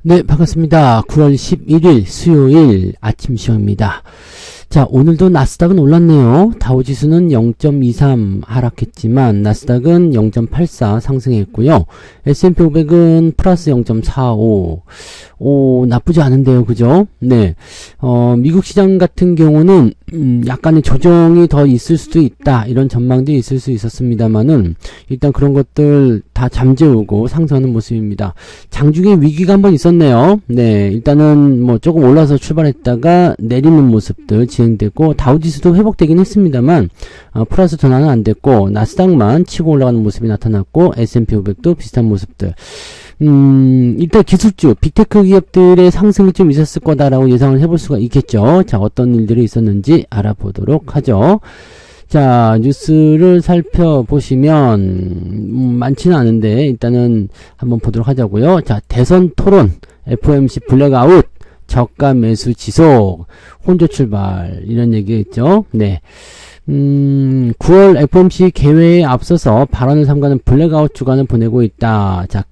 네, 반갑습니다. 9월 11일 수요일 아침 시황입니다. 자, 오늘도 나스닥은 올랐네요. 다우지수는 0.23 하락했지만 나스닥은 0.84 상승했고요. S&P 500은 플러스 0.45. 오, 나쁘지 않은데요. 그죠? 네. 미국 시장 같은 경우는 약간의 조정이 더 있을 수도 있다. 이런 전망도 있을 수 있었습니다만은 일단 그런 것들 다 잠재우고 상승하는 모습입니다. 장중에 위기가 한번 있었네요. 네. 일단은 뭐 조금 올라서 출발했다가 내리는 모습들 진행되고 다우지수도 회복되긴 했습니다만 플러스 전환은 안 됐고 나스닥만 치고 올라가는 모습이 나타났고 S&P 500도 비슷한 모습들. 일단 기술주, 빅테크 기업들의 상승이 좀 있었을 거다라고 예상을 해볼 수가 있겠죠. 자, 어떤 일들이 있었는지 알아보도록 하죠. 자, 뉴스를 살펴보시면, 많지는 않은데, 일단은 한번 보도록 하자고요. 자, 대선 토론, FOMC 블랙아웃, 저가 매수 지속, 혼조 출발, 이런 얘기겠죠. 네. 9월 FOMC 개회에 앞서서 발언을 삼가는 블랙아웃 주간을 보내고 있다. 자,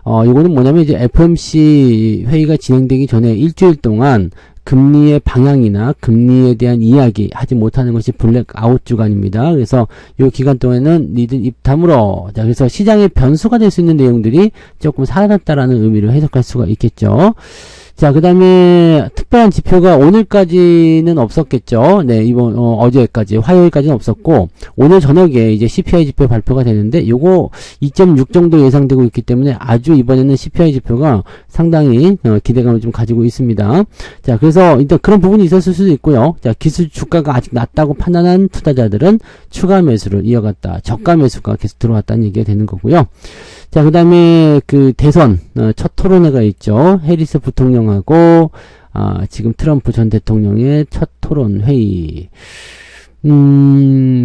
요거는 뭐냐면 이제 FOMC 회의가 진행되기 전에 일주일 동안 금리의 방향이나 금리에 대한 이야기 하지 못하는 것이 블랙아웃 주간입니다. 그래서 요 기간 동안에는 니들 입 다물어. 자, 그래서 시장의 변수가 될 수 있는 내용들이 조금 사라졌다라는 의미로 해석할 수가 있겠죠. 자, 그 다음에 특별한 지표가 오늘까지는 없었겠죠. 네, 어제까지, 화요일까지는 없었고, 오늘 저녁에 이제 CPI 지표 발표가 되는데, 요거 2.6 정도 예상되고 있기 때문에 아주 이번에는 CPI 지표가 상당히 기대감을 좀 가지고 있습니다. 자, 그래서 일단 그런 부분이 있었을 수도 있고요. 자, 기술 주가가 아직 낮다고 판단한 투자자들은 추가 매수를 이어갔다. 저가 매수가 계속 들어왔다는 얘기가 되는 거고요. 자, 그 다음에 대선 첫 토론회가 있죠. 해리스 부통령하고 지금 트럼프 전 대통령의 첫 토론 회의.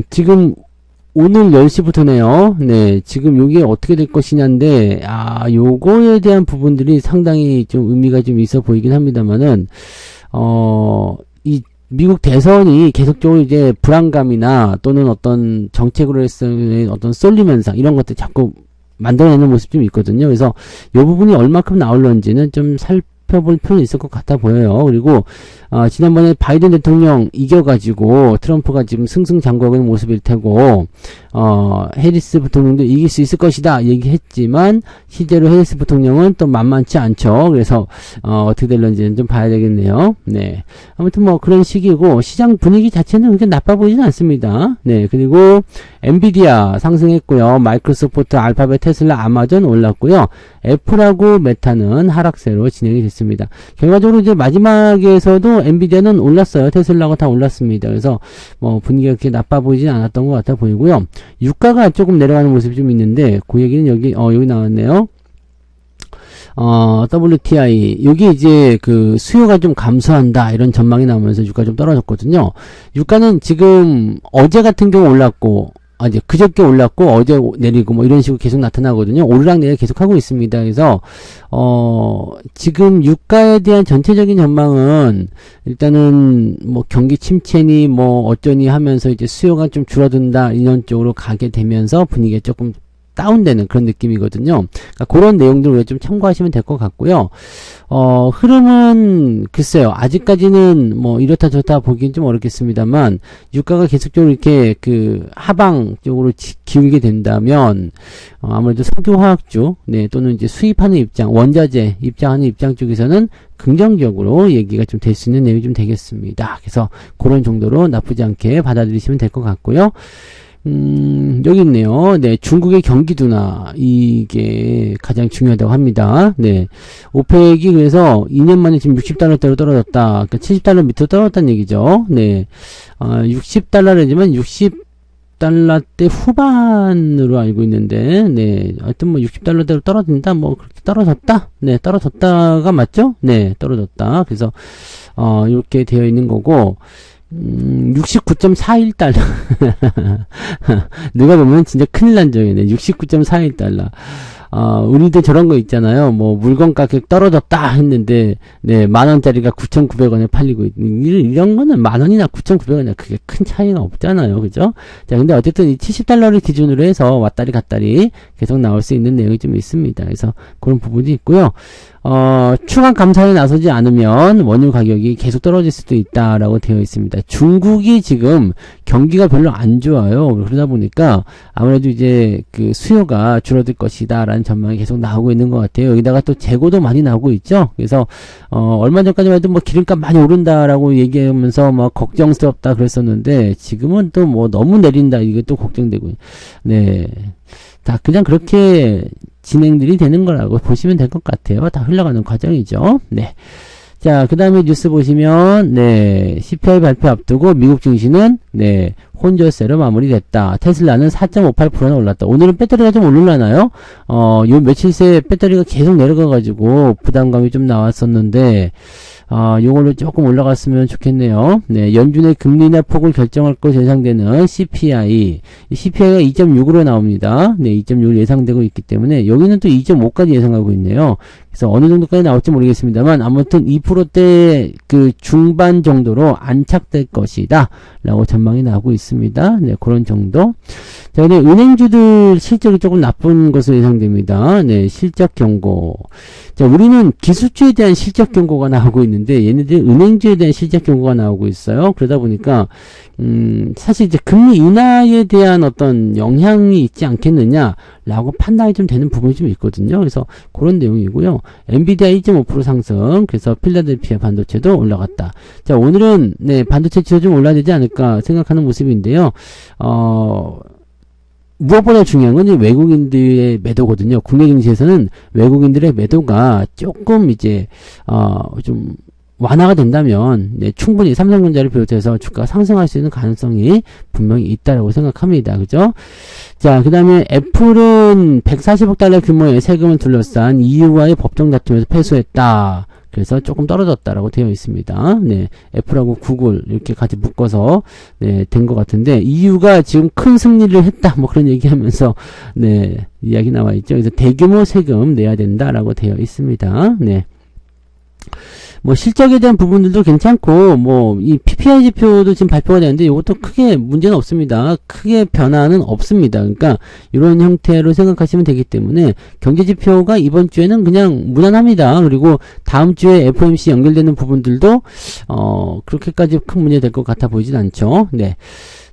지금 오늘 10시부터네요. 네, 지금 요게 어떻게 될 것이냐인데 요거에 대한 부분들이 상당히 좀 의미가 좀 있어 보이긴 합니다만은 이 미국 대선이 계속적으로 이제 불안감이나 또는 어떤 정책으로 해서 어떤 쏠림 현상 이런 것들 자꾸 만들어내는 모습이 좀 있거든요. 그래서 이 부분이 얼마큼 나올런지는 좀 살펴볼 필요는 있을 것 같아 보여요. 그리고 지난번에 바이든 대통령 이겨가지고 트럼프가 지금 승승장구하고 있는 모습일 테고 해리스 부통령도 이길 수 있을 것이다 얘기했지만 실제로 해리스 부통령은 또 만만치 않죠. 그래서 어떻게 될런지는 좀 봐야 되겠네요. 네, 아무튼 뭐 그런 시기고 시장 분위기 자체는 그렇게 나빠 보이진 않습니다. 네, 그리고 엔비디아 상승했고요. 마이크로소프트, 알파벳, 테슬라, 아마존 올랐고요. 애플하고 메타는 하락세로 진행이 됐습니다. 결과적으로 이제 마지막에서도 엔비디아는 올랐어요. 테슬라가 다 올랐습니다. 그래서 뭐 분위기가 그렇게 나빠 보이진 않았던 것 같아 보이고요. 유가가 조금 내려가는 모습이 좀 있는데 그 얘기는 여기 나왔네요. WTI 여기 이제 수요가 좀 감소한다 이런 전망이 나오면서 유가 좀 떨어졌거든요. 유가는 지금 어제 같은 경우 올랐고 이제 그저께 올랐고 어제 내리고 뭐 이런 식으로 계속 나타나거든요. 오르락내리락 계속 하고 있습니다. 그래서 지금 유가에 대한 전체적인 전망은 일단은 뭐 경기 침체니 뭐 어쩌니 하면서 이제 수요가 좀 줄어든다 이런 쪽으로 가게 되면서 분위기가 조금 다운되는 그런 느낌이거든요. 그러니까 그런 내용들을 우리가 좀 참고하시면 될 것 같고요. 흐름은 글쎄요. 아직까지는 뭐 이렇다 저렇다 보기는 좀 어렵겠습니다만 유가가 계속적으로 이렇게 하방 쪽으로 기울게 된다면 아무래도 석유화학주 또는 이제 수입하는 입장, 원자재 입장하는 입장 쪽에서는 긍정적으로 얘기가 좀 될 수 있는 내용이 좀 되겠습니다. 그래서 그런 정도로 나쁘지 않게 받아들이시면 될 것 같고요. 여기 있네요. 네, 중국의 경기 둔화 이게 가장 중요하다고 합니다. 네, 오펙이 그래서 2년 만에 지금 60달러대로 떨어졌다. 그러니까 70달러 밑으로 떨어졌다는 얘기죠. 네, 60달러라지만 60달러대 후반으로 알고 있는데, 네, 하여튼 뭐 60달러대로 떨어진다, 뭐 그렇게 떨어졌다. 네, 떨어졌다가 맞죠? 네, 떨어졌다. 그래서 이렇게 되어 있는 거고. 69.41달러. 누가 보면 진짜 큰일 난 적이네. 69.41달러. 우리도 저런 거 있잖아요. 뭐, 물건 가격 떨어졌다 했는데, 네, 10,000원짜리가 9,900원에 팔리고, 이런 거는 10,000원이나 9,900원이나 그게 큰 차이가 없잖아요. 그죠? 자, 근데 어쨌든 이 70달러를 기준으로 해서 왔다리 갔다리 계속 나올 수 있는 내용이 좀 있습니다. 그래서 그런 부분이 있고요. 추가 감산에 나서지 않으면 원유 가격이 계속 떨어질 수도 있다라고 되어 있습니다. 중국이 지금 경기가 별로 안 좋아요. 그러다 보니까 아무래도 이제 그 수요가 줄어들 것이다라는 전망이 계속 나오고 있는 것 같아요. 여기다가 또 재고도 많이 나오고 있죠. 그래서 얼마 전까지만 해도 뭐 기름값 많이 오른다라고 얘기하면서 막 걱정스럽다 그랬었는데 지금은 또 뭐 너무 내린다 이게 또 걱정되고. 네. 다 그냥 그렇게 진행들이 되는 거라고 보시면 될 것 같아요. 다 흘러가는 과정이죠. 네. 자, 그 다음에 뉴스 보시면, 네, CPI 발표 앞두고 미국 증시는, 네, 혼조세로 마무리됐다. 테슬라는 4.58%나 올랐다. 오늘은 배터리가 좀 오르려나요? 요 며칠 새 배터리가 계속 내려가가지고 부담감이 좀 나왔었는데, 요걸로 조금 올라갔으면 좋겠네요. 네, 연준의 금리 인하 폭을 결정할 것으로 예상되는 CPI. CPI가 2.6으로 나옵니다. 네, 2.6 예상되고 있기 때문에 여기는 또 2.5까지 예상하고 있네요. 그래서 어느 정도까지 나올지 모르겠습니다만 아무튼 2%대 그 중반 정도로 안착될 것이다. 라고 전망이 나오고 있습니다. 네, 그런 정도. 자, 근데 은행주들 실적이 조금 나쁜 것으로 예상됩니다. 네, 실적 경고. 자, 우리는 기술주에 대한 실적 경고가 나오고 있는데 얘네들 은행주에 대한 실적 경고가 나오고 있어요. 그러다 보니까 사실 이제 금리 인하에 대한 어떤 영향이 있지 않겠느냐라고 판단이 좀 되는 부분이 좀 있거든요. 그래서 그런 내용이고요. 엔비디아 1.5% 상승. 그래서 필라델피아 반도체도 올라갔다. 자, 오늘은 네, 반도체 지수 좀 올라야 되지 않을까 생각하는 모습인데요. 무엇보다 중요한 건 외국인들의 매도거든요. 국내 증시에서는 외국인들의 매도가 조금 이제 좀 완화가 된다면 네, 충분히 삼성전자를 비롯해서 주가가 상승할 수 있는 가능성이 분명히 있다라고 생각합니다. 그죠? 자, 그 다음에 애플은 140억 달러 규모의 세금을 둘러싼 EU와의 법정 다툼에서 패소했다. 그래서 조금 떨어졌다라고 되어 있습니다. 네, 애플하고 구글 이렇게 같이 묶어서 네, 된 것 같은데 EU가 지금 큰 승리를 했다. 뭐 그런 얘기하면서 네, 이야기 나와 있죠. 그래서 대규모 세금 내야 된다라고 되어 있습니다. 네. 뭐 실적에 대한 부분들도 괜찮고 뭐 이 PPI 지표도 지금 발표가 되는데 이것도 크게 문제는 없습니다. 크게 변화는 없습니다. 그러니까 이런 형태로 생각하시면 되기 때문에 경제 지표가 이번 주에는 그냥 무난합니다. 그리고 다음 주에 FOMC 연결되는 부분들도 그렇게까지 큰 문제 될 것 같아 보이진 않죠. 네.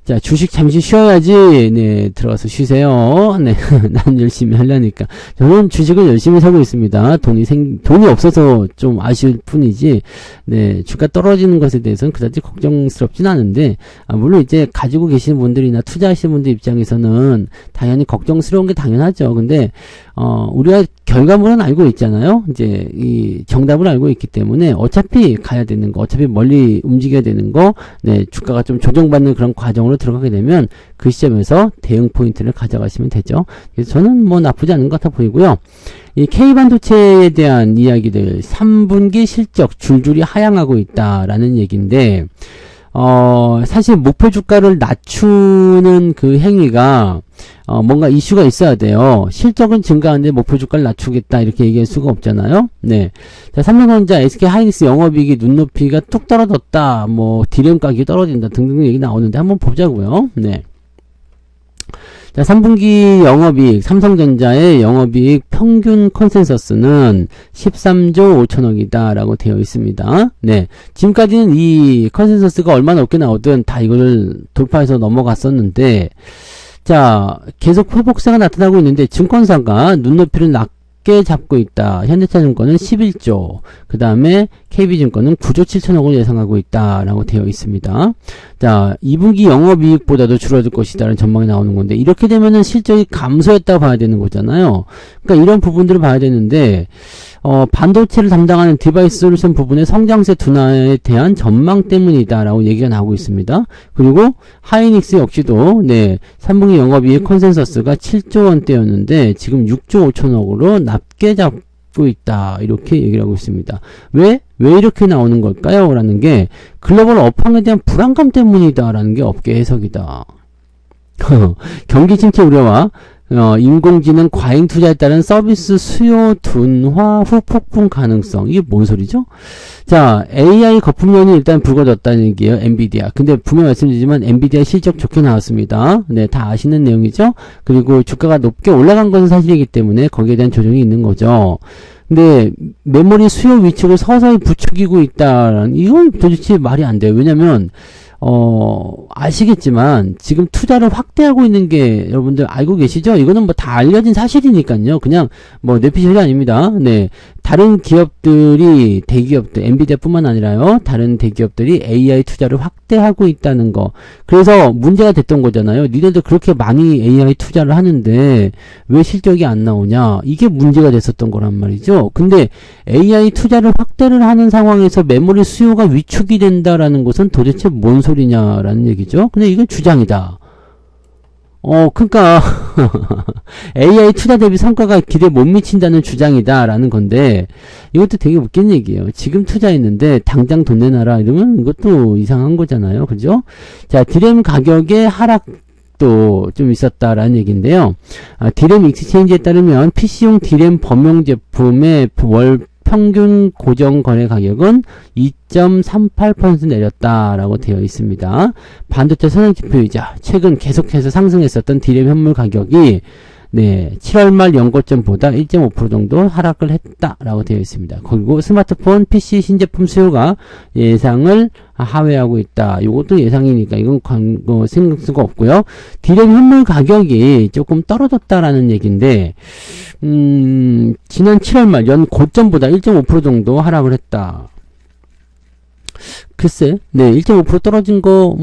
자, 주식 잠시 쉬어야지. 네, 들어가서 쉬세요. 네, 난 열심히 하려니까. 저는 주식을 열심히 사고 있습니다. 돈이 없어서 좀 아쉬울 뿐이지, 네, 주가 떨어지는 것에 대해서는 그다지 걱정스럽진 않은데, 물론 이제 가지고 계시는 분들이나 투자하시는 분들 입장에서는 당연히 걱정스러운 게 당연하죠. 근데, 우리가 결과물은 알고 있잖아요. 이제 이 정답을 알고 있기 때문에 어차피 가야 되는 거, 어차피 멀리 움직여야 되는 거, 네, 주가가 좀 조정받는 그런 과정으로 들어가게 되면 그 시점에서 대응 포인트를 가져가시면 되죠. 그래서 저는 뭐 나쁘지 않은 것 같아 보이고요. 이 K반도체에 대한 이야기들 3분기 실적 줄줄이 하향하고 있다라는 얘기인데 사실 목표 주가를 낮추는 그 행위가 뭔가 이슈가 있어야 돼요. 실적은 증가하는데 목표 주가를 낮추겠다 이렇게 얘기할 수가 없잖아요. 네. 자, 삼성전자, SK하이닉스 영업이익이 눈높이가 뚝 떨어졌다. 뭐 디램 가격이 떨어진다 등등 얘기 나오는데 한번 보자고요. 네. 자, 3분기 영업이익, 삼성전자의 영업이익 평균 컨센서스는 13조 5천억이다 라고 되어 있습니다. 네. 지금까지는 이 컨센서스가 얼마나 높게 나오든 다 이거를 돌파해서 넘어갔었는데, 자, 계속 회복세가 나타나고 있는데, 증권사가 눈높이를 낮게 잡고 있다. 현대차증권은 11조, 그 다음에 KB증권은 9조 7천억을 예상하고 있다라고 되어 있습니다. 자, 2분기 영업이익보다도 줄어들 것이다라는 전망이 나오는 건데 이렇게 되면은 실적이 감소했다고 봐야 되는 거잖아요. 그러니까 이런 부분들을 봐야 되는데 반도체를 담당하는 디바이스 솔루션 부분의 성장세 둔화에 대한 전망 때문이다라고 얘기가 나오고 있습니다. 그리고 하이닉스 역시도 네, 3분기 영업이익 컨센서스가 7조 원대였는데 지금 6조 5천억으로 낮게 잡고 있다. 이렇게 얘기를 하고 있습니다. 왜 이렇게 나오는 걸까요? 라는 게 글로벌 업황에 대한 불안감 때문이다. 라는 게 업계 해석이다. 경기 침체 우려와 인공지능 과잉 투자에 따른 서비스 수요 둔화 후 폭풍 가능성. 이게 뭔 소리죠? 자, AI 거품론이 일단 불거졌다는 얘기예요. 엔비디아. 근데 분명 말씀드리지만 엔비디아 실적 좋게 나왔습니다. 네, 다 아시는 내용이죠. 그리고 주가가 높게 올라간 것은 사실이기 때문에 거기에 대한 조정이 있는 거죠. 근데 메모리 수요 위축을 서서히 부추기고 있다라는, 이건 도대체 말이 안 돼요. 왜냐면 아시겠지만 지금 투자를 확대하고 있는 게 여러분들 알고 계시죠? 이거는 뭐 다 알려진 사실이니까요. 그냥 뭐 내피셜이 아닙니다. 네. 다른 기업들이, 대기업들, 엔비디아뿐만 아니라요, 다른 대기업들이 AI 투자를 확대하고 있다는 거. 그래서 문제가 됐던 거잖아요. 니네들 그렇게 많이 AI 투자를 하는데 왜 실적이 안 나오냐? 이게 문제가 됐었던 거란 말이죠. 근데 AI 투자를 확대를 하는 상황에서 메모리 수요가 위축이 된다라는 것은 도대체 뭔 소리냐라는 얘기죠. 근데 이건 주장이다. 그러니까 AI 투자 대비 성과가 기대에 못 미친다는 주장이다라는 건데, 이것도 되게 웃긴 얘기예요. 지금 투자했는데 당장 돈 내놔라 이러면 이것도 이상한 거잖아요. 그죠? 자, 디램 가격의 하락도 좀 있었다라는 얘기인데요. 디램 익스체인지에 따르면 PC용 디램 범용 제품의 월 평균 고정 거래 가격은 2.38% 내렸다라고 되어 있습니다. 반도체 선행지표이자 최근 계속해서 상승했었던 디램 현물 가격이 7월 말 연고점보다 1.5% 정도 하락을 했다라고 되어 있습니다. 그리고 스마트폰, PC 신제품 수요가 예상을 하회하고 있다. 이것도 예상이니까 이건 신경 쓰고 없고요. 디램 현물 가격이 조금 떨어졌다라는 얘기인데, 지난 7월 말 연 고점보다 1.5% 정도 하락을 했다. 글쎄, 1.5% 떨어진 거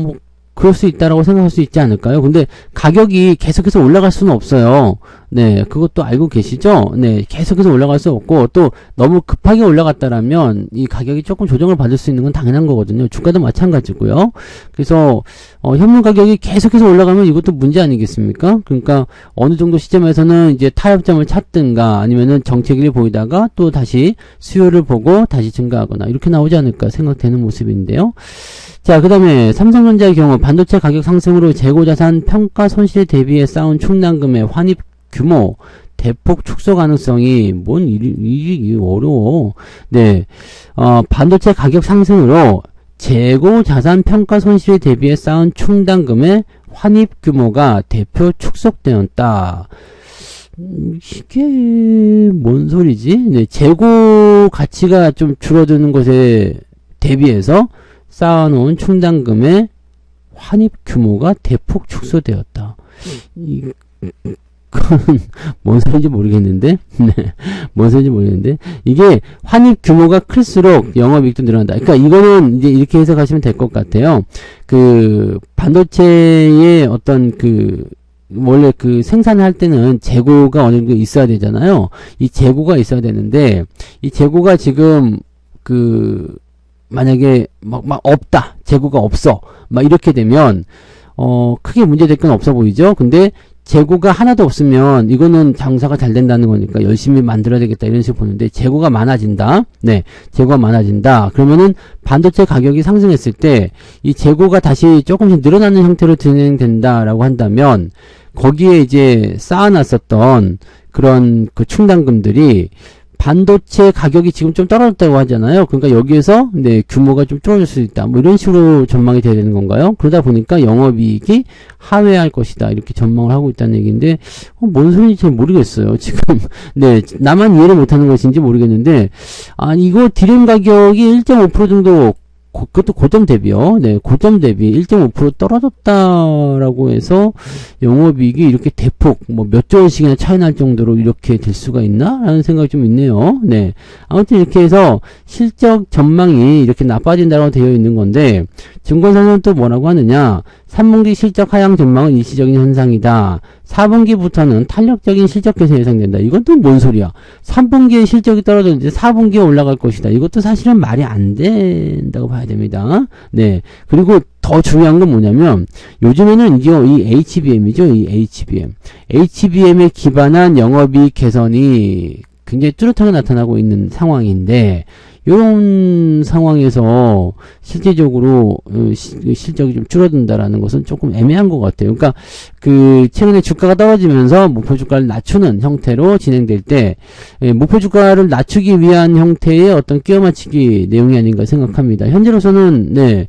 그럴 수 있다라고 생각할 수 있지 않을까요? 근데 가격이 계속해서 올라갈 수는 없어요. 네, 그것도 알고 계시죠? 네, 계속해서 올라갈 수 없고, 또 너무 급하게 올라갔다라면 이 가격이 조금 조정을 받을 수 있는 건 당연한 거거든요. 주가도 마찬가지고요. 그래서 현물 가격이 계속해서 올라가면 이것도 문제 아니겠습니까? 그러니까 어느 정도 시점에서는 이제 타협점을 찾든가 아니면은 정체기를 보이다가 또 다시 수요를 보고 다시 증가하거나 이렇게 나오지 않을까 생각되는 모습인데요. 자, 그 다음에 삼성전자의 경우 반도체 가격 상승으로 재고자산 평가 손실에 대비해 쌓은 충당금의 환입 규모 대폭 축소 가능성이 이게 어려워. 네, 반도체 가격 상승으로 재고자산 평가 손실에 대비해 쌓은 충당금의 환입 규모가 대폭 축소되었다. 이게 뭔 소리지? 네, 재고 가치가 좀 줄어드는 것에 대비해서 쌓아놓은 충당금의 환입 규모가 대폭 축소되었다. 그건 뭔 소리인지 모르겠는데, 뭔 소리인지 모르겠는데, 이게 환입 규모가 클수록 영업이익도 늘어난다. 그러니까 이거는 이제 이렇게 해석하시면 될 것 같아요. 반도체의 어떤 원래 생산할 때는 재고가 어느 정도 있어야 되잖아요. 이 재고가 있어야 되는데, 이 재고가 지금 만약에 막 없다, 재고가 없어, 막 이렇게 되면 크게 문제될 건 없어 보이죠. 근데 재고가 하나도 없으면 이거는 장사가 잘 된다는 거니까 열심히 만들어야 되겠다 이런 식으로 보는데, 재고가 많아진다. 네, 재고가 많아진다. 그러면은 반도체 가격이 상승했을 때 이 재고가 다시 조금씩 늘어나는 형태로 진행된다라고 한다면, 거기에 이제 쌓아놨었던 그런 충당금들이 반도체 가격이 지금 좀 떨어졌다고 하잖아요. 그러니까 여기에서 규모가 좀 줄어들 수 있다. 뭐 이런 식으로 전망이 돼야 되는 건가요? 그러다 보니까 영업이익이 하회할 것이다. 이렇게 전망을 하고 있다는 얘기인데, 뭔 소리인지 잘 모르겠어요. 지금 나만 이해를 못하는 것인지 모르겠는데, 이거 디램 가격이 1.5% 정도, 그것도 고점 대비요. 네, 고점 대비 1.5% 떨어졌다라고 해서 영업이익이 이렇게 대폭 몇 조 원씩이나 차이 날 정도로 이렇게 될 수가 있나? 라는 생각이 좀 있네요. 네. 아무튼 이렇게 해서 실적 전망이 이렇게 나빠진다고 되어 있는 건데, 증권사는 또 뭐라고 하느냐? 3분기 실적 하향 전망은 일시적인 현상이다. 4분기부터는 탄력적인 실적 개선 예상된다. 이건 또 뭔 소리야? 3분기에 실적이 떨어졌는데 4분기에 올라갈 것이다. 이것도 사실은 말이 안 된다고 봐야 됩니다. 네. 그리고 더 중요한 건 뭐냐면, 요즘에는 이 HBM이죠. 이 HBM. HBM에 기반한 영업이익 개선이 굉장히 뚜렷하게 나타나고 있는 상황인데, 이런 상황에서 실제적으로 실적이 좀 줄어든다라는 것은 조금 애매한 것 같아요. 그러니까 그 최근에 주가가 떨어지면서 목표 주가를 낮추는 형태로 진행될 때 목표 주가를 낮추기 위한 형태의 어떤 끼워 맞추기 내용이 아닌가 생각합니다. 현재로서는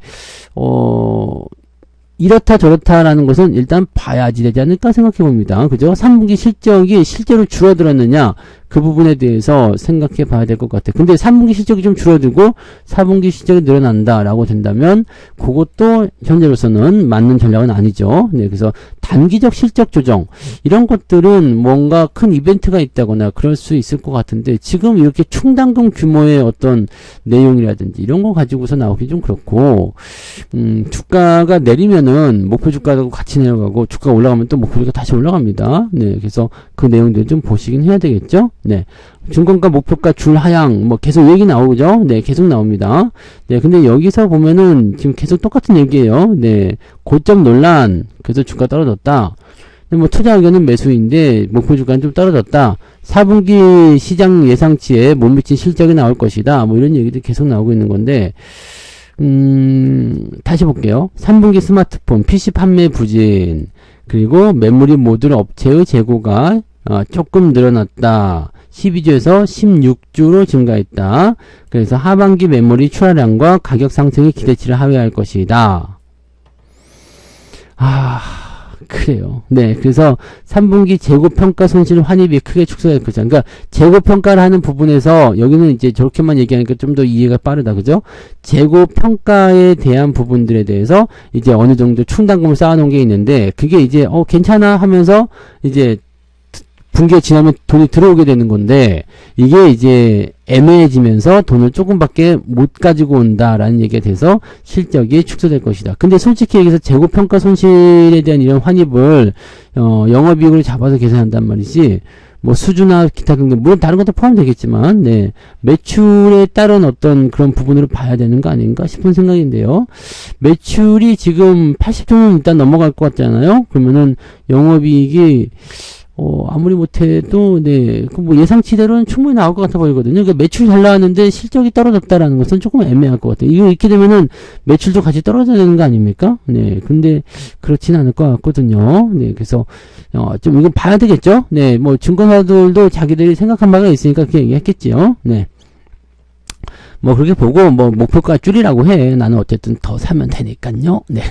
이렇다 저렇다라는 것은 일단 봐야지 되지 않을까 생각해 봅니다. 그죠? 3분기 실적이 실제로 줄어들었느냐, 그 부분에 대해서 생각해 봐야 될 것 같아요. 근데 3분기 실적이 좀 줄어들고 4분기 실적이 늘어난다라고 된다면 그것도 현재로서는 맞는 전략은 아니죠. 네, 그래서 단기적 실적 조정 이런 것들은 뭔가 큰 이벤트가 있다거나 그럴 수 있을 것 같은데 지금 이렇게 충당금 규모의 어떤 내용이라든지 이런 거 가지고서 나오기 좀 그렇고 주가가 내리면은 목표 주가하고 같이 내려가고 주가가 올라가면 또 목표 주가 다시 올라갑니다. 네, 그래서 그 내용들 좀 보시긴 해야 되겠죠. 네. 증권가 목표가 줄 하향, 뭐 계속 얘기 나오죠? 네, 계속 나옵니다. 네, 근데 여기서 보면은 지금 계속 똑같은 얘기예요. 네. 고점 논란, 그래서 주가 떨어졌다. 근데 뭐 투자 의견은 매수인데, 목표 주가는 좀 떨어졌다. 4분기 시장 예상치에 못 미친 실적이 나올 것이다. 뭐 이런 얘기도 계속 나오고 있는 건데, 다시 볼게요. 3분기 스마트폰, PC 판매 부진, 그리고 메모리 모듈 업체의 재고가 조금 늘어났다. 12주에서 16주로 증가했다. 그래서 하반기 메모리 출하량과 가격 상승의 기대치를 하회할 것이다. 그래요. 네, 그래서 3분기 재고평가 손실 환입이 크게 축소될 것이다. 그러니까 재고평가를 하는 부분에서 여기는 이제 저렇게만 얘기하니까 좀 더 이해가 빠르다. 그죠? 재고평가에 대한 부분들에 대해서 이제 어느 정도 충당금을 쌓아놓은 게 있는데 그게 이제 괜찮아 하면서 이제 분기가 지나면 돈이 들어오게 되는 건데 이게 이제 애매해지면서 돈을 조금밖에 못 가지고 온다라는 얘기가 돼서 실적이 축소될 것이다. 근데 솔직히 얘기해서 재고평가 손실에 대한 이런 환입을 영업이익으로 잡아서 계산한단 말이지 뭐 수주나 기타 등등 물론 다른 것도 포함되겠지만 네 매출에 따른 어떤 그런 부분으로 봐야 되는 거 아닌가 싶은 생각인데요. 매출이 지금 80조는 일단 넘어갈 것 같잖아요. 그러면은 영업이익이 아무리 못해도, 네, 뭐 예상치대로는 충분히 나올 것 같아 보이거든요. 그러니까 매출이 잘 나왔는데 실적이 떨어졌다라는 것은 조금 애매할 것 같아요. 이렇게 되면은 매출도 같이 떨어져야 되는 거 아닙니까? 네, 근데 그렇진 않을 것 같거든요. 네, 그래서, 좀 이건 봐야 되겠죠? 네, 뭐 증권사들도 자기들이 생각한 바가 있으니까 그렇게 얘기했겠지요. 네. 뭐 그렇게 보고 뭐 목표가 줄이라고 해. 나는 어쨌든 더 사면 되니까요. 네.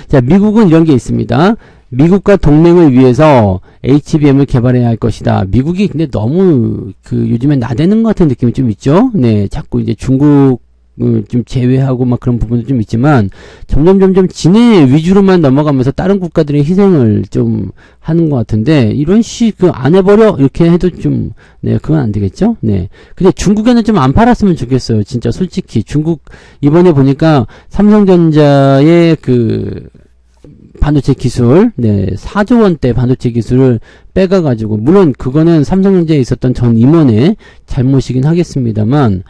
자, 미국은 이런 게 있습니다. 미국과 동맹을 위해서 HBM을 개발해야 할 것이다. 미국이 근데 너무 요즘에 나대는 것 같은 느낌이 좀 있죠. 네, 자꾸 이제 중국 좀 제외하고 막 그런 부분도 좀 있지만 점점 진해 위주로만 넘어가면서 다른 국가들의 희생을 좀 하는 것 같은데 이런 안 해버려 이렇게 해도 좀 네 그건 안 되겠죠. 네, 근데 중국에는 좀 안 팔았으면 좋겠어요. 진짜 솔직히 중국 이번에 보니까 삼성전자의 반도체 기술, 네, 4조 원대 반도체 기술을 빼가가지고, 물론 그거는 삼성전자에 있었던 전 임원의 잘못이긴 하겠습니다만,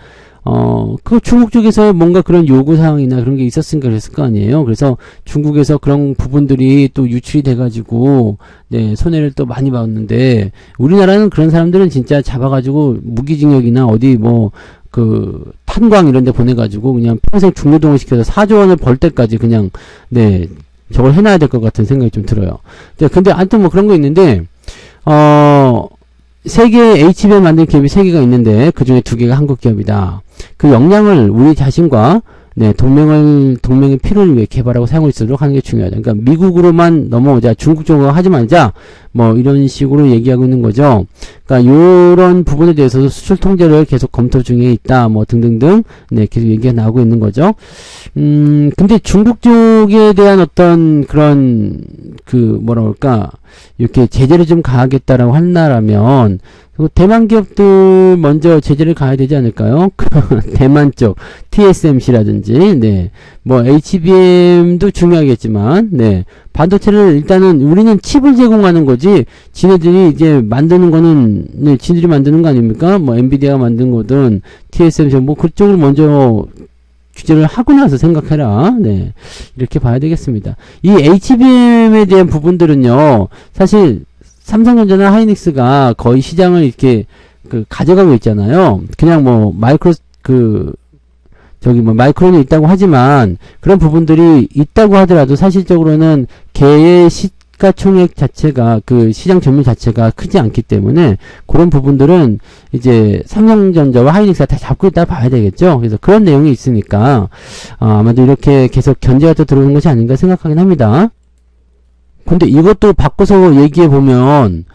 그 중국 쪽에서 뭔가 그런 요구사항이나 그런 게 있었으니까 그랬을 거 아니에요. 그래서 중국에서 그런 부분들이 또 유출이 돼가지고, 네, 손해를 또 많이 봤는데, 우리나라는 그런 사람들은 진짜 잡아가지고 무기징역이나 어디 탄광 이런 데 보내가지고 그냥 평생 중노동을 시켜서 4조 원을 벌 때까지 그냥, 네, 저걸 해놔야 될 것 같은 생각이 좀 들어요. 근데 하여튼 뭐 그런 거 있는데, 세계 HBM 만든 기업이 3개가 있는데, 그 중에 2개가 한국 기업이다. 그 역량을 우리 자신과, 네, 동맹의 필요를 위해 개발하고 사용할 수 있도록 하는 게 중요하다. 그러니까 미국으로만 넘어오자, 중국 쪽으로 하지 말자, 뭐 이런 식으로 얘기하고 있는 거죠. 그러니까 요런 부분에 대해서도 수출 통제를 계속 검토 중에 있다, 뭐 등등등, 네, 계속 얘기가 나오고 있는 거죠. 근데 중국 쪽에 대한 어떤 그런, 이렇게 제재를 좀 가하겠다라고 한다라면, 대만 기업들 먼저 제재를 가야 되지 않을까요? 대만 쪽, TSMC라든지, 네. 뭐, HBM도 중요하겠지만, 네. 반도체를 일단은, 우리는 칩을 제공하는 거지, 지네들이 이제 만드는 거는, 네, 지네들이 만드는 거 아닙니까? 뭐, 엔비디아가 만든 거든, TSMC, 뭐, 그쪽을 먼저, 규제를 하고 나서 생각해라. 네. 이렇게 봐야 되겠습니다. 이 HBM에 대한 부분들은요, 사실, 삼성전자나 하이닉스가 거의 시장을 이렇게, 가져가고 있잖아요. 그냥 뭐, 저기 뭐 마이크론이 있다고 하지만 그런 부분들이 있다고 하더라도 사실적으로는 개의 시가총액 자체가 그 시장 점유율 자체가 크지 않기 때문에 그런 부분들은 이제 삼성전자와 하이닉스가 다 잡고 있다 봐야 되겠죠. 그래서 그런 내용이 있으니까 아마도 이렇게 계속 견제가 또 들어오는 것이 아닌가 생각하긴 합니다. 근데 이것도 바꿔서 얘기해 보면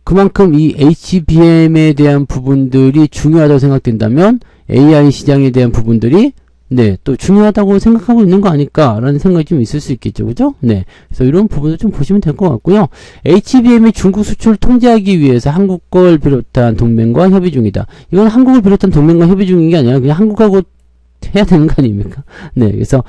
그만큼 이 HBM에 대한 부분들이 중요하다고 생각된다면 AI 시장에 대한 부분들이 네, 또 중요하다고 생각하고 있는 거 아닐까라는 생각이 좀 있을 수 있겠죠. 그죠? 네. 그래서 이런 부분을 좀 보시면 될 것 같고요. HBM의 중국 수출 통제하기 위해서 한국 걸 비롯한 동맹과 협의 중이다. 이건 한국을 비롯한 동맹과 협의 중인 게 아니라 그냥 한국하고 해야 되는 거 아닙니까? 네, 그래서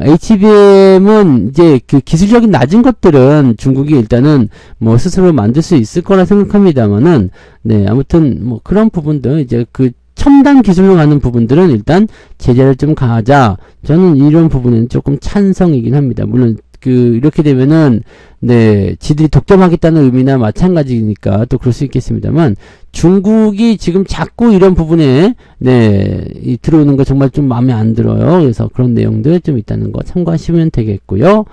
HBM은 이제 그 기술력이 낮은 것들은 중국이 일단은 뭐 스스로 만들 수 있을 거라 생각합니다만은 네, 아무튼 뭐 그런 부분들 이제 그 첨단 기술로 가는 부분들은 일단 제재를 좀 가하자. 저는 이런 부분은 조금 찬성이긴 합니다. 물론 이렇게 되면은 네, 지들이 독점하겠다는 의미나 마찬가지니까 또 그럴 수 있겠습니다만 중국이 지금 자꾸 이런 부분에 네, 들어오는 거 정말 좀 마음에 안 들어요. 그래서 그런 내용들 좀 있다는 거 참고하시면 되겠고요.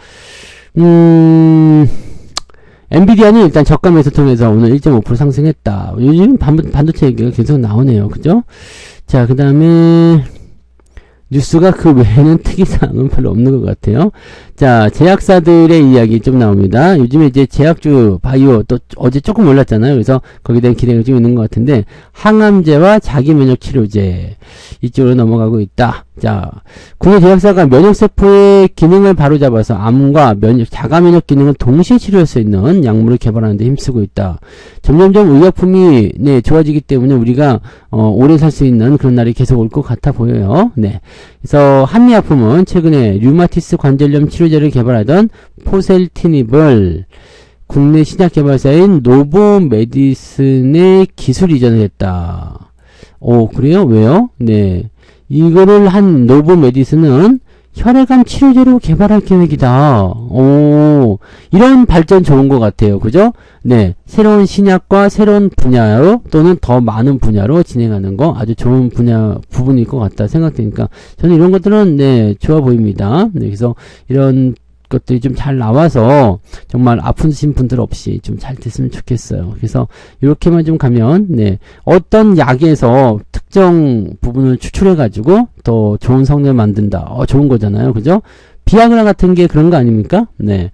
엔비디아는 일단 저가 매수 통해서 오늘 1.5% 상승했다. 요즘 반도체 얘기가 계속 나오네요. 그죠? 자, 그 다음에 뉴스가 그 외에는 특이사항은 별로 없는 것 같아요. 자, 제약사들의 이야기 좀 나옵니다. 요즘에 이제 제약주, 바이오, 또 어제 조금 올랐잖아요. 그래서 거기에 대한 기대가 좀 있는 것 같은데, 항암제와 자기면역치료제, 이쪽으로 넘어가고 있다. 자, 국내 제약사가 면역세포의 기능을 바로잡아서 암과 자가면역 기능을 동시에 치료할 수 있는 약물을 개발하는 데 힘쓰고 있다. 점점점 의약품이, 네, 좋아지기 때문에 우리가, 오래 살 수 있는 그런 날이 계속 올 것 같아 보여요. 네. 그래서 한미약품은 최근에 류마티스 관절염 치료제를 개발하던 포셀티닙을 국내 신약 개발사인 노보메디슨에 기술 이전을 했다. 그래요? 왜요? 네. 이거를 한 노보메디슨은 혈액암 치료제로 개발할 계획이다. 이런 발전 좋은 것 같아요. 그죠? 네. 새로운 신약과 새로운 분야로 또는 더 많은 분야로 진행하는 거 아주 좋은 부분일 것 같다 생각되니까 저는 이런 것들은 네, 좋아 보입니다. 네. 그래서 이런 것들이 좀 잘 나와서 정말 아프신 분들 없이 좀 잘 됐으면 좋겠어요. 그래서 이렇게만 좀 가면 네, 어떤 약에서 특정 부분을 추출해 가지고 더 좋은 성능을 만든다. 좋은 거잖아요. 그죠? 비아그라 같은 게 그런 거 아닙니까? 네.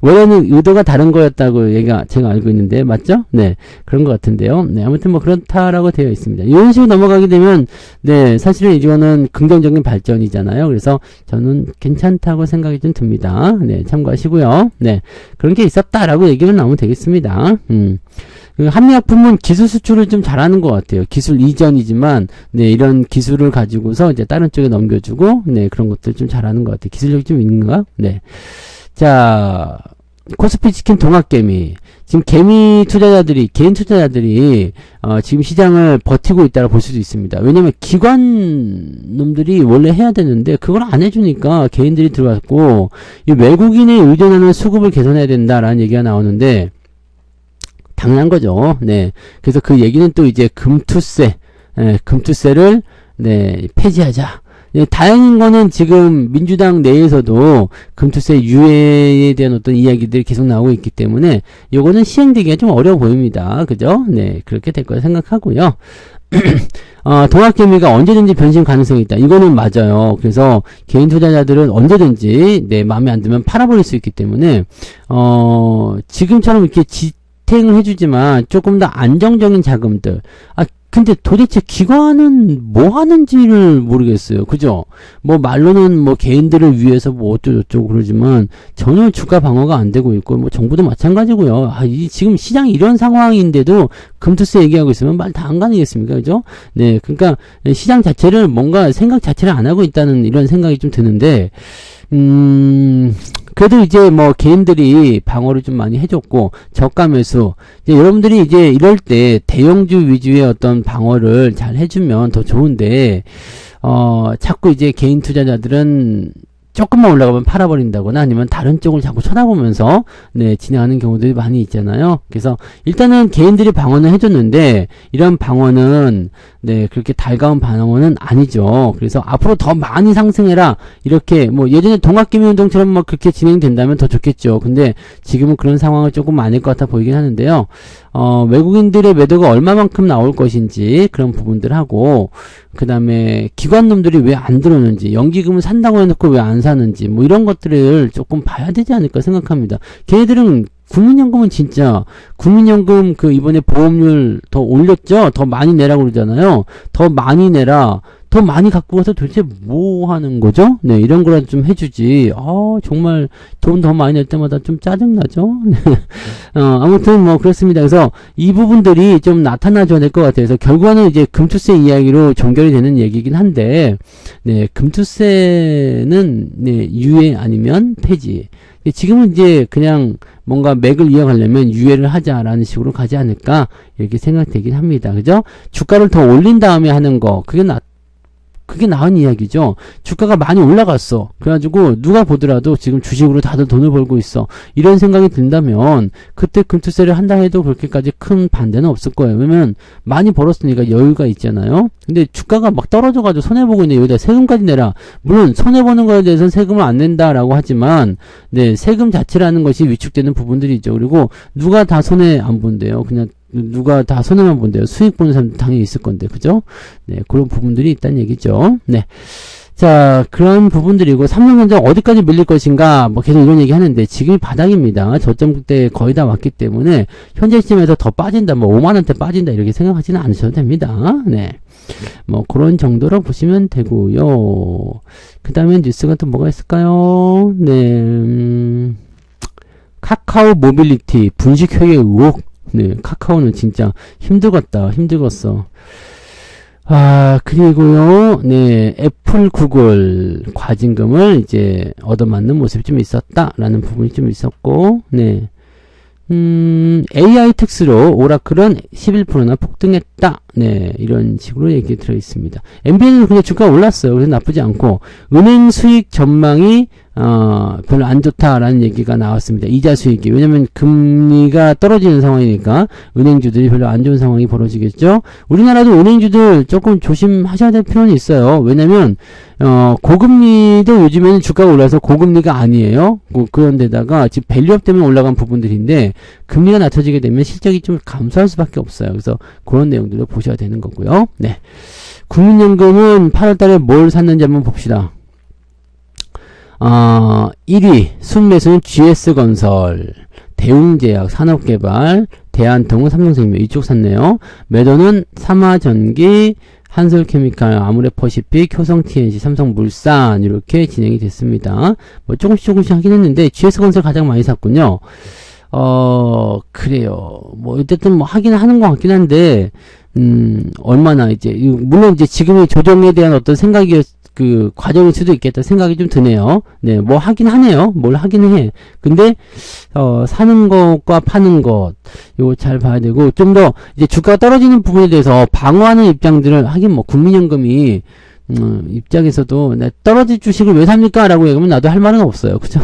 원래는 의도가 다른 거였다고 제가 알고 있는데, 맞죠? 네. 그런 것 같은데요. 네. 아무튼 뭐 그렇다라고 되어 있습니다. 이런 식으로 넘어가게 되면, 네. 사실은 이거는 긍정적인 발전이잖아요. 그래서 저는 괜찮다고 생각이 좀 듭니다. 네. 참고하시고요. 네. 그런 게 있었다라고 얘기를 나오면 되겠습니다. 한미약품은 기술 수출을 좀 잘하는 것 같아요. 기술 이전이지만, 네, 이런 기술을 가지고서 이제 다른 쪽에 넘겨주고, 네, 그런 것들 좀 잘하는 것 같아요. 기술력이 좀 있는가? 네. 자, 코스피 치킨 동학개미. 지금 개인 투자자들이, 지금 시장을 버티고 있다고 볼 수도 있습니다. 왜냐면 기관 놈들이 원래 해야 되는데, 그걸 안 해주니까 개인들이 들어왔고, 이 외국인에 의존하는 수급을 개선해야 된다라는 얘기가 나오는데, 당연한 거죠. 네. 그래서 그 얘기는 또 이제 금투세를, 네, 폐지하자. 네, 다행인 거는 지금 민주당 내에서도 금투세 유예에 대한 어떤 이야기들이 계속 나오고 있기 때문에 요거는 시행되기가 좀 어려워 보입니다. 그죠? 네, 그렇게 될 거라 생각하고요. 동학개미가 언제든지 변심 가능성이 있다. 이거는 맞아요. 그래서 개인 투자자들은 언제든지 네, 마음에 안 들면 팔아버릴 수 있기 때문에 지금처럼 이렇게 지탱을 해주지만 조금 더 안정적인 자금들 근데 도대체 기관은 뭐 하는지를 모르겠어요. 그죠? 뭐 말로는 뭐 개인들을 위해서 뭐 어쩌고저쩌고 그러지만 전혀 주가 방어가 안 되고 있고 뭐 정부도 마찬가지고요. 지금 시장이 이런 상황인데도 금투세 얘기하고 있으면 말 다 안 가능하겠습니까? 그죠? 네. 그러니까 시장 자체를 뭔가 생각 자체를 안 하고 있다는 이런 생각이 좀 드는데 그래도 이제 뭐 개인들이 방어를 좀 많이 해줬고 저가 매수 이제 여러분들이 이제 이럴 때 대형주 위주의 어떤 방어를 잘 해주면 더 좋은데 자꾸 이제 개인 투자자들은 조금만 올라가면 팔아버린다거나 아니면 다른 쪽을 자꾸 쳐다보면서 네 진행하는 경우들이 많이 있잖아요. 그래서 일단은 개인들이 방어는 해줬는데 이런 방어는 네, 그렇게 달가운 방언은 아니죠. 그래서 앞으로 더 많이 상승해라. 이렇게, 뭐, 예전에 동학개미운동처럼 뭐 그렇게 진행된다면 더 좋겠죠. 근데 지금은 그런 상황은 조금 아닐 것 같아 보이긴 하는데요. 외국인들의 매도가 얼마만큼 나올 것인지 그런 부분들하고, 그 다음에 기관놈들이 왜 안 들어오는지, 연기금을 산다고 해놓고 왜 안 사는지, 뭐 이런 것들을 조금 봐야 되지 않을까 생각합니다. 걔네들은 국민연금은 진짜 국민연금 그 이번에 보험료 더 올렸죠? 더 많이 내라고 그러잖아요. 더 많이 내라. 더 많이 갖고 가서 도대체 뭐 하는 거죠? 네, 이런 거라도 좀 해주지. 정말 돈 더 많이 낼 때마다 좀 짜증나죠? 아무튼 뭐 그렇습니다. 그래서 이 부분들이 좀 나타나줘야 될 것 같아요. 그래서 결과는 이제 금투세 이야기로 종결이 되는 얘기긴 한데, 네, 금투세는 네, 유예 아니면 폐지. 지금은 이제 그냥 뭔가 맥을 이어가려면 유예를 하자라는 식으로 가지 않을까 이렇게 생각되긴 합니다. 그죠? 주가를 더 올린 다음에 하는 거 그게 나은 이야기죠. 주가가 많이 올라갔어. 그래가지고 누가 보더라도 지금 주식으로 다들 돈을 벌고 있어. 이런 생각이 든다면 그때 금투세를 한다 해도 그렇게까지 큰 반대는 없을 거예요. 왜냐면 많이 벌었으니까 여유가 있잖아요. 근데 주가가 막 떨어져가지고 손해보고 있는데 여기다 세금까지 내라. 물론 손해보는 거에 대해서는 세금을 안 낸다라고 하지만 네, 세금 자체라는 것이 위축되는 부분들이 있죠. 그리고 누가 다 손해 안 본대요. 그냥 누가 다 손해만 본대요. 수익 보는 사람도 당연히 있을 건데, 그죠? 네, 그런 부분들이 있다는 얘기죠. 네. 자, 그런 부분들이고, 삼성전자 어디까지 밀릴 것인가, 뭐 계속 이런 얘기 하는데, 지금이 바닥입니다. 저점대 거의 다 왔기 때문에, 현재 시점에서 더 빠진다, 뭐 5만원대 빠진다, 이렇게 생각하지는 않으셔도 됩니다. 네. 뭐, 그런 정도로 보시면 되고요. 그 다음에 뉴스가 또 뭐가 있을까요? 네, 카카오 모빌리티 분식회계 의혹. 네, 카카오는 진짜 힘들었어. 그리고요, 네, 애플, 구글 과징금을 이제 얻어맞는 모습이 좀 있었다라는 부분이 좀 있었고, 네. AI 텍스로 오라클은 11%나 폭등했다. 네, 이런 식으로 얘기 들어 있습니다. MBN은 그냥 주가가 올랐어요. 그래서 나쁘지 않고, 은행 수익 전망이 별로 안 좋다라는 얘기가 나왔습니다. 이자 수익이. 왜냐면 금리가 떨어지는 상황이니까 은행주들이 별로 안 좋은 상황이 벌어지겠죠. 우리나라도 은행주들 조금 조심하셔야 될 필요는 있어요. 왜냐면 고금리도 요즘에는 주가가 올라서 고금리가 아니에요. 그런데다가 지금 밸류업 때문에 올라간 부분들인데 금리가 낮춰지게 되면 실적이 좀 감소할 수밖에 없어요. 그래서 그런 내용들도 보셔야 되는 거고요. 네. 국민연금은 8월달에 뭘 샀는지 한번 봅시다. 1위 순매수는 GS건설, 대웅제약, 산업개발, 대한통운, 삼성생명 이쪽 샀네요. 매도는 삼화전기, 한솔케미칼, 아모레퍼시픽, 효성TNC, 삼성물산 이렇게 진행이 됐습니다. 뭐 조금씩 하긴 했는데 GS건설 가장 많이 샀군요. 그래요. 뭐 어쨌든 뭐 하긴 하는 것 같긴 한데 얼마나 이제 물론 이제 지금의 조정에 대한 어떤 생각이 그 과정일 수도 있겠다 생각이 좀 드네요. 네, 뭐 하긴 하네요. 뭘 하긴 해. 근데 사는 것과 파는 것 이거 잘 봐야 되고 좀 더 이제 주가가 떨어지는 부분에 대해서 방어하는 입장들을 하긴 뭐 국민연금이 입장에서도 떨어질 주식을 왜 삽니까? 라고 얘기하면 나도 할 말은 없어요. 그죠?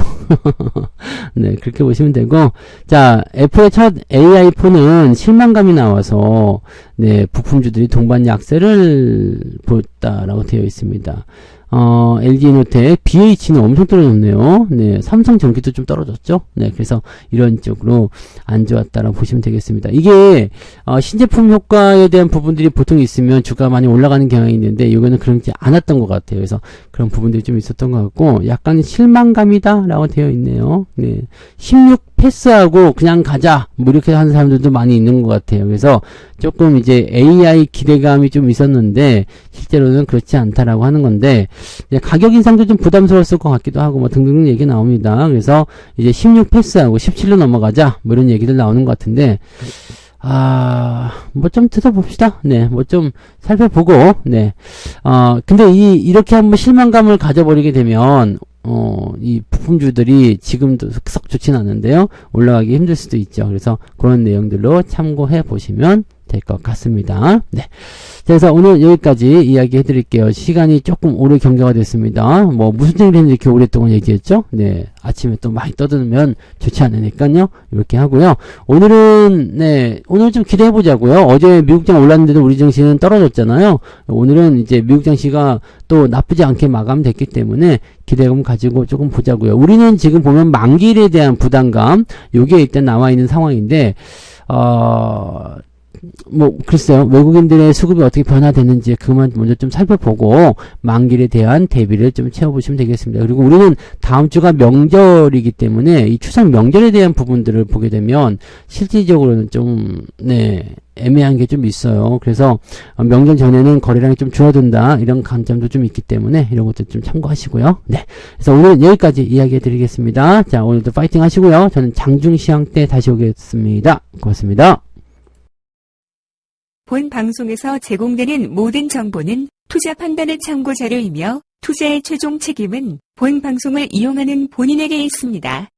네, 그렇게 보시면 되고. 자, 애플의 첫 AI4는 실망감이 나와서, 네, 부품주들이 동반 약세를 보였다라고 되어 있습니다. LG이노텍, BH는 엄청 떨어졌네요. 네, 삼성전기도 좀 떨어졌죠. 네, 그래서 이런 쪽으로 안 좋았다라고 보시면 되겠습니다. 이게, 신제품 효과에 대한 부분들이 보통 있으면 주가가 많이 올라가는 경향이 있는데, 이거는 그렇지 않았던 것 같아요. 그래서 그런 부분들이 좀 있었던 것 같고, 약간 실망감이다 라고 되어 있네요. 네, 16 패스하고 그냥 가자 뭐 이렇게 하는 사람들도 많이 있는 것 같아요. 그래서 조금 이제 AI 기대감이 좀 있었는데 실제로는 그렇지 않다라고 하는 건데 가격 인상도 좀 부담스러웠을 것 같기도 하고 뭐 등등 얘기 나옵니다. 그래서 이제 16 패스하고 17로 넘어가자 뭐 이런 얘기들 나오는 것 같은데 뭐 좀 들어봅시다. 네, 뭐 좀 살펴보고 네. 근데 이렇게 한번 실망감을 가져버리게 되면 이 부품주들이 지금도 썩 좋진 않은데요. 올라가기 힘들 수도 있죠. 그래서 그런 내용들로 참고해 보시면 됩니다. 될 것 같습니다. 네. 그래서 오늘 여기까지 이야기 해드릴게요. 시간이 조금 오래 경과가 됐습니다. 뭐 무슨 얘기를 했는지 이렇게 오랫동안 얘기했죠? 네. 아침에 또 많이 떠들면 좋지 않으니까요. 이렇게 하고요. 오늘 좀 기대해 보자고요. 어제 미국장 올랐는데도 우리 증시는 떨어졌잖아요. 오늘은 이제 미국 증시가 또 나쁘지 않게 마감됐기 때문에 기대감 가지고 조금 보자고요. 우리는 지금 보면 만기일에 대한 부담감, 요게 일단 나와 있는 상황인데, 글쎄요. 외국인들의 수급이 어떻게 변화되는지 그만 먼저 좀 살펴보고 만기일에 대한 대비를 좀 채워보시면 되겠습니다. 그리고 우리는 다음 주가 명절이기 때문에 이 추석 명절에 대한 부분들을 보게 되면 실질적으로는 좀, 애매한 게 좀 있어요. 그래서 명절 전에는 거래량이 좀 줄어든다 이런 관점도 좀 있기 때문에 이런 것도 좀 참고하시고요. 네. 그래서 오늘은 여기까지 이야기해 드리겠습니다. 자, 오늘도 파이팅 하시고요. 저는 장중시황 때 다시 오겠습니다. 고맙습니다. 본 방송에서 제공되는 모든 정보는 투자 판단의 참고 자료이며 투자의 최종 책임은 본 방송을 이용하는 본인에게 있습니다.